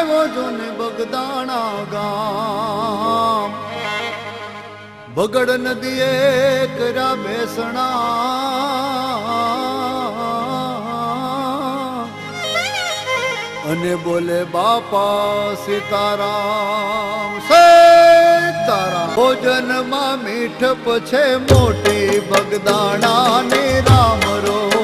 આવો જો ને બગદાણા ગામ બગડ નદીએ કર્યા બેસણા અને બોલે બાપા સીતારામ સીતારામ ભોજનમાં મીઠપ છે મોટી બગદાણા ને રામ રો